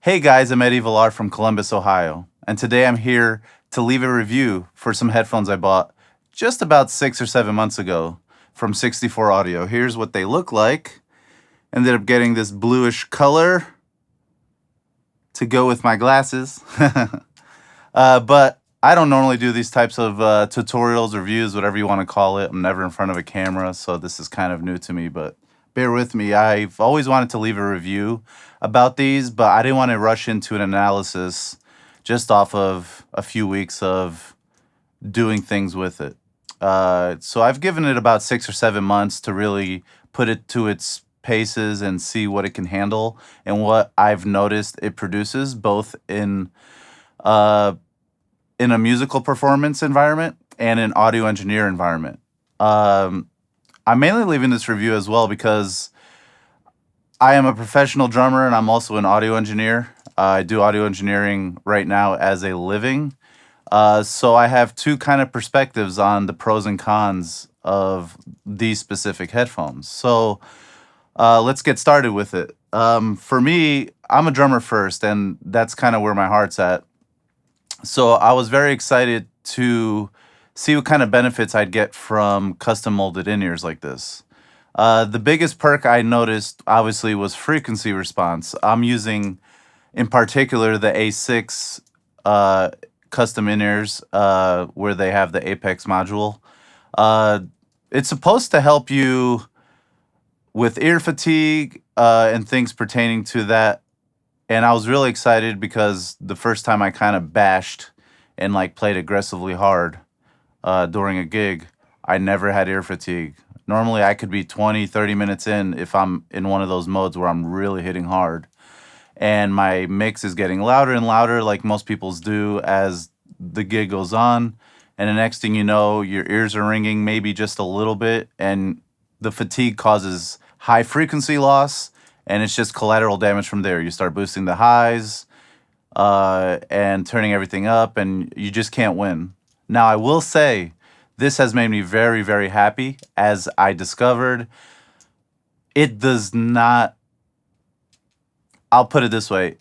Hey guys, I'm Eddy Vilar from Columbus, Ohio, and today I'm here to leave a review for some headphones I bought just about 6 or 7 months ago from 64 Audio. Here's what they look like. Ended up getting this bluish color to go with my glasses. But I don't normally do these types of tutorials, reviews, whatever you want to call it. I'm never in front of a camera, so this is kind of new to me, but bear with me. I've always wanted to leave a review about these, but I didn't want to rush into an analysis just off of a few weeks of doing things with it. So I've given it about 6 or 7 months to really put it to its paces and see what it can handle and what I've noticed it produces, both uh, in a musical performance environment and an audio engineer environment. Um, I'm mainly leaving this review as well because I am a professional drummer and I'm also an audio engineer. I do audio engineering right now as a living. So I have two kind of perspectives on the pros and cons of these specific headphones. So let's get started with it. For me, I'm a drummer first, and that's kind of where my heart's at. So I was very excited to see what kind of benefits I'd get from custom molded in-ears like this. The biggest perk I noticed, obviously, was frequency response. I'm using, in particular, the A6 custom in-ears where they have the Apex module. Uh, it's supposed to help you with ear fatigue and things pertaining to that. And I was really excited because the first time I kind of bashed and like played aggressively hard during a gig, I never had ear fatigue. Normally I could be 20, 30 minutes in if I'm in one of those modes where I'm really hitting hard. And my mix is getting louder and louder, like most people's do as the gig goes on. And the next thing you know, your ears are ringing maybe just a little bit, and the fatigue causes high frequency loss, and it's just collateral damage from there. You start boosting the highs and turning everything up, and you just can't win. Now, I will say, this has made me very, very happy, as I discovered it does not. I'll put it this way,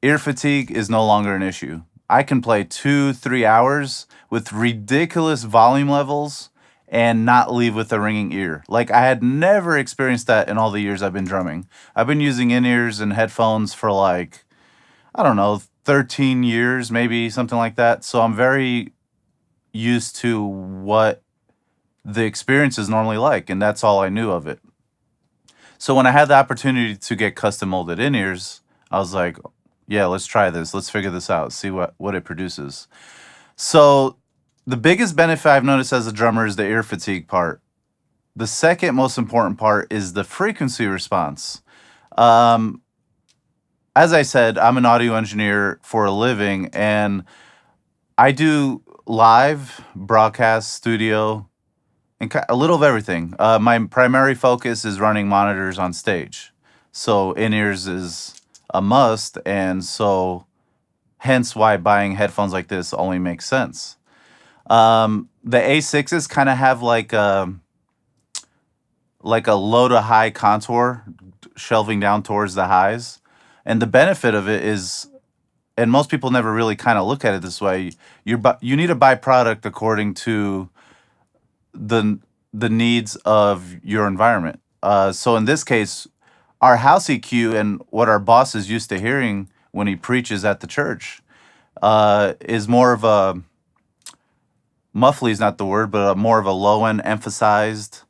ear fatigue is no longer an issue. I can play 2, 3 hours with ridiculous volume levels and not leave with a ringing ear. Like, I had never experienced that in all the years I've been drumming. I've been using in-ears and headphones for like, I don't know, 13 years, maybe something like that. So I'm very used to what the experience is normally like, and that's all I knew of it. So when I had the opportunity to get custom molded in-ears, I was like, yeah, let's try this. Let's figure this out, see what it produces. So the biggest benefit I've noticed as a drummer is the ear fatigue part. The second most important part is the frequency response. Um, as I said, I'm an audio engineer for a living, and I do live, broadcast, studio, and a little of everything. My primary focus is running monitors on stage. So in-ears is a must, and so hence why buying headphones like this only makes sense. The A6s kind of have like a low to high contour, shelving down towards the highs. And the benefit of it is, and most people never really kind of look at it this way, you need a byproduct according to the needs of your environment. So in this case, our house EQ and what our boss is used to hearing when he preaches at the church is more of a, muffly is not the word, but more of a low end emphasized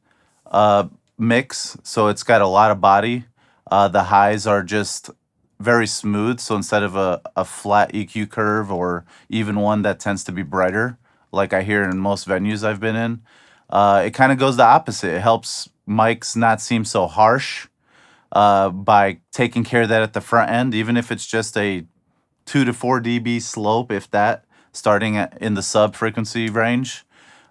mix. So it's got a lot of body. The highs are just very smooth. So instead of a flat EQ curve or even one that tends to be brighter, like I hear in most venues I've been in, it kind of goes the opposite. It helps mics not seem so harsh by taking care of that at the front end, even if it's just a 2 to 4 dB slope, if that, starting in the sub frequency range.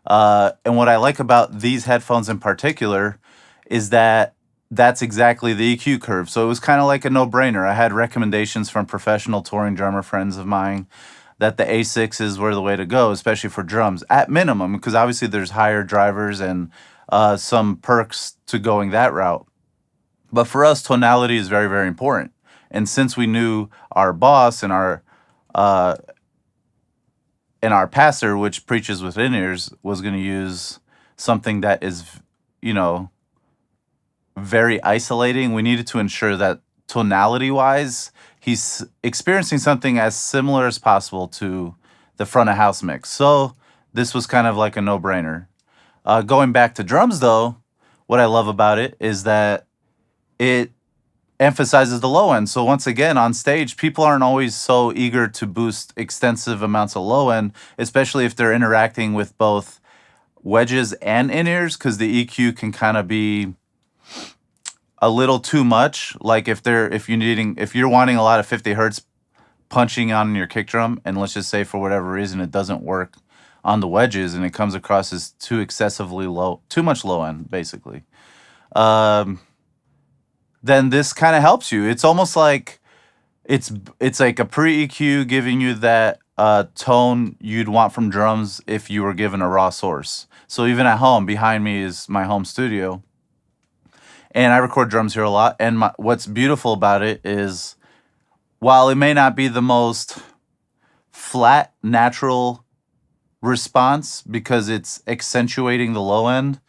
And what I like about these headphones in particular is that that's exactly the EQ curve. So it was kind of like a no-brainer. I had recommendations from professional touring drummer friends of mine that the A6s were the way to go, especially for drums, at minimum, because obviously there's higher drivers and some perks to going that route. But for us, tonality is very, very important. And since we knew our boss uh, and our pastor, which preaches with in-ears, was going to use something that is, you know, very isolating, we needed to ensure that tonality wise, he's experiencing something as similar as possible to the front of house mix. So this was kind of like a no brainer. Going back to drums, though, what I love about it is that it emphasizes the low end. So once again, on stage, people aren't always so eager to boost extensive amounts of low end, especially if they're interacting with both wedges and in-ears, because the EQ can kind of be a little too much. Like if you're wanting a lot of 50 hertz punching on your kick drum, and let's just say for whatever reason it doesn't work on the wedges and it comes across as too excessively low, too much low end, basically. Then this kind of helps you. It's almost like it's like a pre-EQ giving you that tone you'd want from drums if you were given a raw source. So even at home, behind me is my home studio, and I record drums here a lot. And what's beautiful about it is, while it may not be the most flat, natural response because it's accentuating the low end,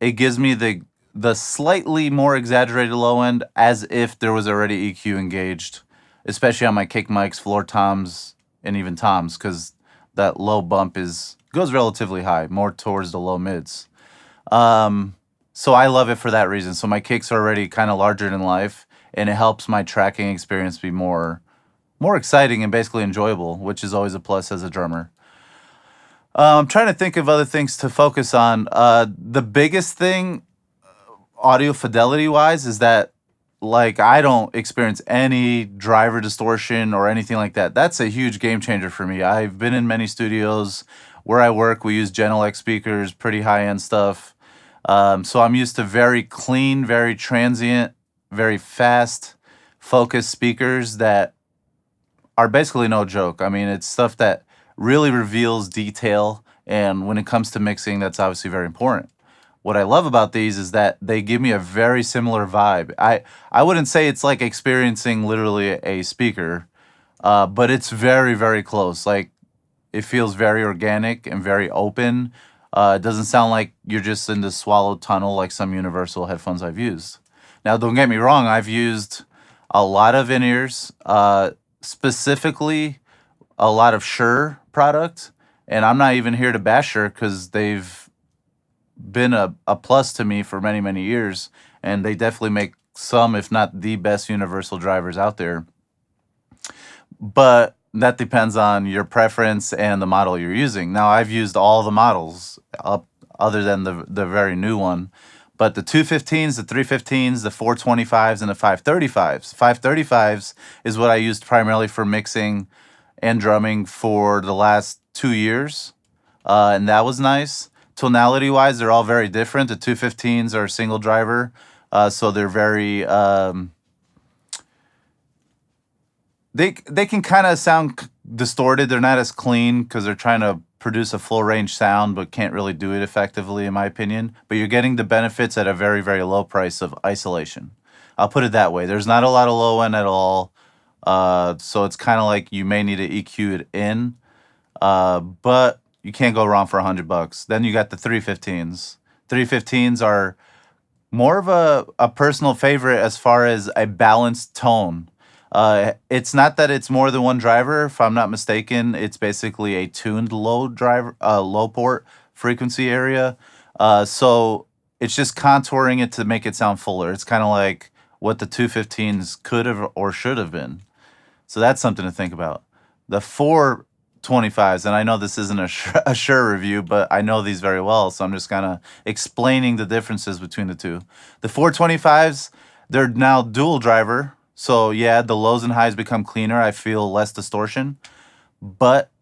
it gives me the slightly more exaggerated low end as if there was already EQ engaged, especially on my kick mics, floor toms, and even toms, because that low bump goes relatively high, more towards the low mids. So I love it for that reason. So my kicks are already kind of larger than life, and it helps my tracking experience be more exciting and basically enjoyable, which is always a plus as a drummer. I'm trying to think of other things to focus on. The biggest thing, audio fidelity wise, is that, like, I don't experience any driver distortion or anything like that. That's a huge game changer for me. I've been in many studios where I work. We use Genelec speakers, pretty high end stuff. So I'm used to very clean, very transient, very fast, focused speakers that are basically no joke. I mean, it's stuff that really reveals detail, and when it comes to mixing, that's obviously very important. What I love about these is that they give me a very similar vibe. I wouldn't say it's like experiencing literally a speaker, but it's very, very close. Like, it feels very organic and very open. It doesn't sound like you're just in this swallowed tunnel like some universal headphones I've used. Now, don't get me wrong, I've used a lot of in-ears, specifically a lot of Shure product, and I'm not even here to bash Shure because they've been a plus to me for many, many years, and they definitely make some, if not the best universal drivers out there. But that depends on your preference and the model you're using. Now, I've used all the models other than the very new one, but the 215s, the 315s, the 425s, and the 535s. 535s is what I used primarily for mixing and drumming for the last 2 years, and that was nice. Tonality wise, they're all very different. The 215s are single driver, so they're very they can kind of sound distorted. They're not as clean because they're trying to produce a full range sound but can't really do it effectively, in my opinion. But you're getting the benefits at a very, very low price of isolation. I'll put it that way. There's not a lot of low end at all, so it's kind of like you may need to EQ it in, but you can't go wrong for $100. Then you got the 315s. 315s are more of a personal favorite as far as a balanced tone. It's not that it's more than one driver. If I'm not mistaken, it's basically a tuned low port frequency area. So it's just contouring it to make it sound fuller. It's kind of like what the 215s could have or should have been. So that's something to think about. The 425s, and I know this isn't a Shure review, but I know these very well, so I'm just kind of explaining the differences between the two. The 425s, they're now dual driver. So yeah, the lows and highs become cleaner. I feel less distortion, but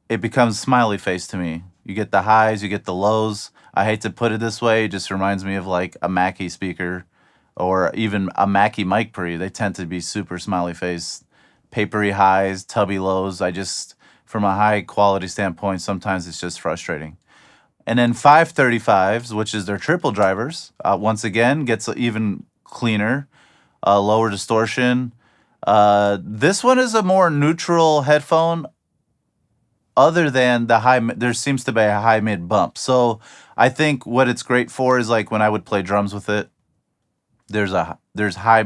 it becomes smiley face to me. You get the highs, you get the lows. I hate to put it this way. It just reminds me of like a Mackie speaker or even a Mackie mic pre. They tend to be super smiley face, papery highs, tubby lows. From a high quality standpoint, sometimes it's just frustrating. And then 535s, which is their triple drivers, once again, gets even cleaner. lower distortion. This one is a more neutral headphone, other than the high. There seems to be a high mid bump. So I think what it's great for is like when I would play drums with it. There's high.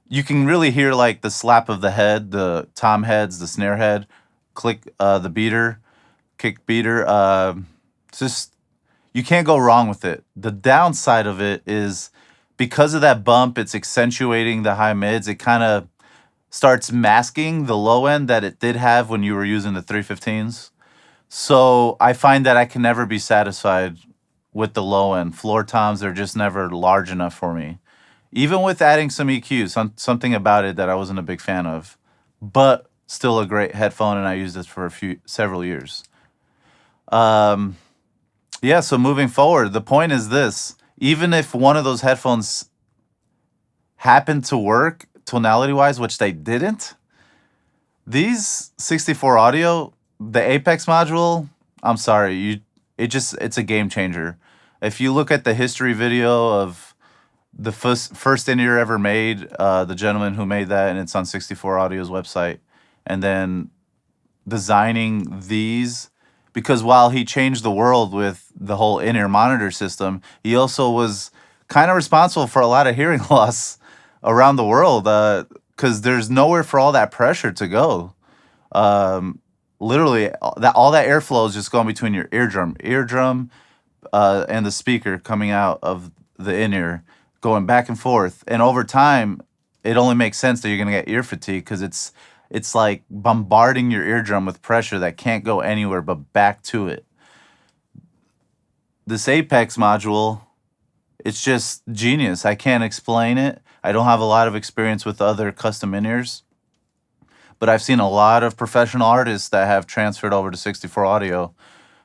You can really hear like the slap of the head, the tom heads, the snare head, click, the beater, kick beater. It's just, you can't go wrong with it. The downside of it is because of that bump, it's accentuating the high mids. It kind of starts masking the low end that it did have when you were using the 315s. So I find that I can never be satisfied with the low end. Floor toms are just never large enough for me. Even with adding some EQ, something about it that I wasn't a big fan of, but still a great headphone, and I used it for several years. Yeah, so moving forward, the point is this: even if one of those headphones happened to work tonality wise, which they didn't, these 64 audio, the Apex module, I'm sorry, it's a game changer. If you look at the history video of the first in-ear ever made, the gentleman who made that, and it's on 64 Audio's website, and then designing these, because while he changed the world with the whole in-ear monitor system, he also was kind of responsible for a lot of hearing loss around the world, because there's nowhere for all that pressure to go. Literally, all that airflow is just going between your eardrum, and the speaker coming out of the in-ear, going back and forth. And over time, it only makes sense that you're going to get ear fatigue, because it's like bombarding your eardrum with pressure that can't go anywhere but back to it. This Apex module, it's just genius. I can't explain it. I don't have a lot of experience with other custom in-ears, but I've seen a lot of professional artists that have transferred over to 64 Audio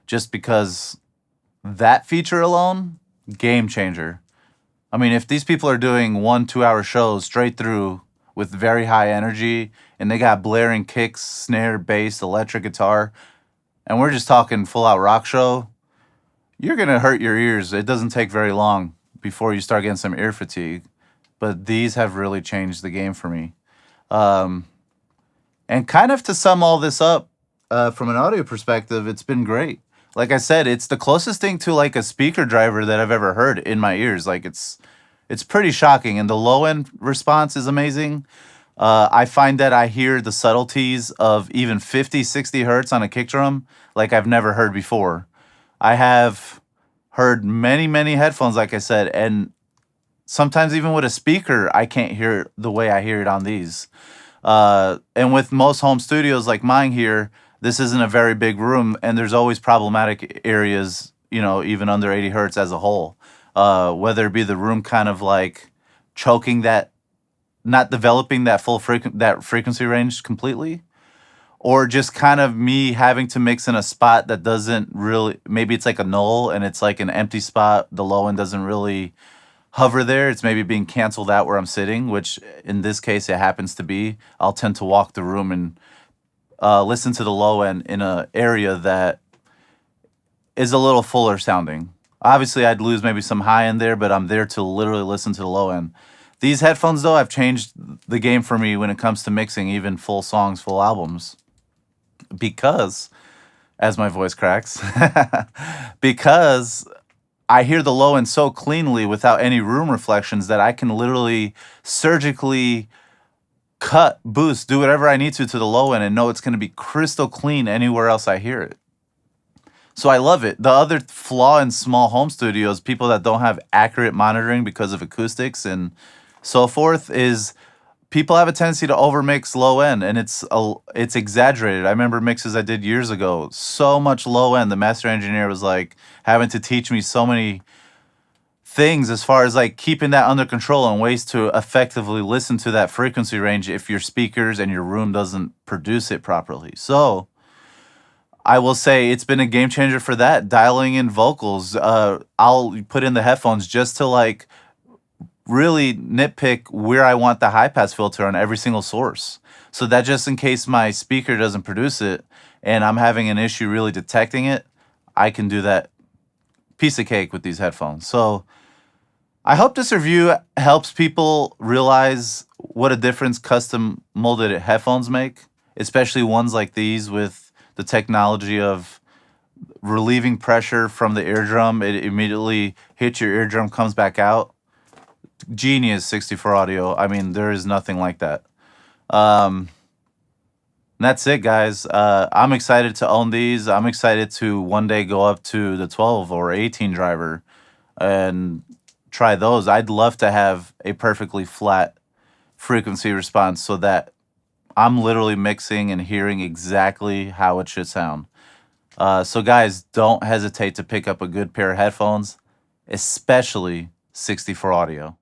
just because that feature alone, game changer. I mean, if these people are doing 1-2 hour shows straight through with very high energy, and they got blaring kicks, snare, bass, electric guitar, and we're just talking full out rock show, you're going to hurt your ears. It doesn't take very long before you start getting some ear fatigue. But these have really changed the game for me. And kind of to sum all this up, from an audio perspective, it's been great. Like I said, it's the closest thing to like a speaker driver that I've ever heard in my ears. Like it's pretty shocking, and the low end response is amazing. I find that I hear the subtleties of even 50, 60 hertz on a kick drum like I've never heard before. I have heard many, many headphones, like I said, and sometimes even with a speaker, I can't hear it the way I hear it on these. And with most home studios like mine here, this isn't a very big room, and there's always problematic areas, even under 80 hertz as a whole. Whether it be the room kind of like choking that, not developing that full frequency range completely, or just kind of me having to mix in a spot that doesn't really, maybe it's like a null and it's like an empty spot. The low end doesn't really hover there. It's maybe being canceled out where I'm sitting, which in this case it happens to be. I'll tend to walk the room and listen to the low end in an area that is a little fuller sounding. Obviously, I'd lose maybe some high end there, but I'm there to literally listen to the low end. These headphones, though, have changed the game for me when it comes to mixing even full songs, full albums. Because, as my voice cracks, because I hear the low end so cleanly without any room reflections that I can literally surgically cut, boost, do whatever I need to the low end and know it's going to be crystal clean anywhere else I hear it. So I love it. The other flaw in small home studios, people that don't have accurate monitoring because of acoustics and so forth, is people have a tendency to overmix low end, and it's exaggerated. I remember mixes I did years ago, so much low end. The master engineer was like having to teach me so many things as far as like keeping that under control and ways to effectively listen to that frequency range if your speakers and your room doesn't produce it properly. So I will say it's been a game changer for that. Dialing in vocals, I'll put in the headphones just to like really nitpick where I want the high pass filter on every single source, so that just in case my speaker doesn't produce it and I'm having an issue really detecting it, I can do that piece of cake with these headphones. So I hope this review helps people realize what a difference custom molded headphones make, especially ones like these with the technology of relieving pressure from the eardrum. It immediately hits your eardrum, comes back out. Genius 64 audio. I mean, there is nothing like that. That's it, guys. I'm excited to own these. I'm excited to one day go up to the 12 or 18 driver and try those. I'd love to have a perfectly flat frequency response so that I'm literally mixing and hearing exactly how it should sound. So guys, don't hesitate to pick up a good pair of headphones, especially 64 audio.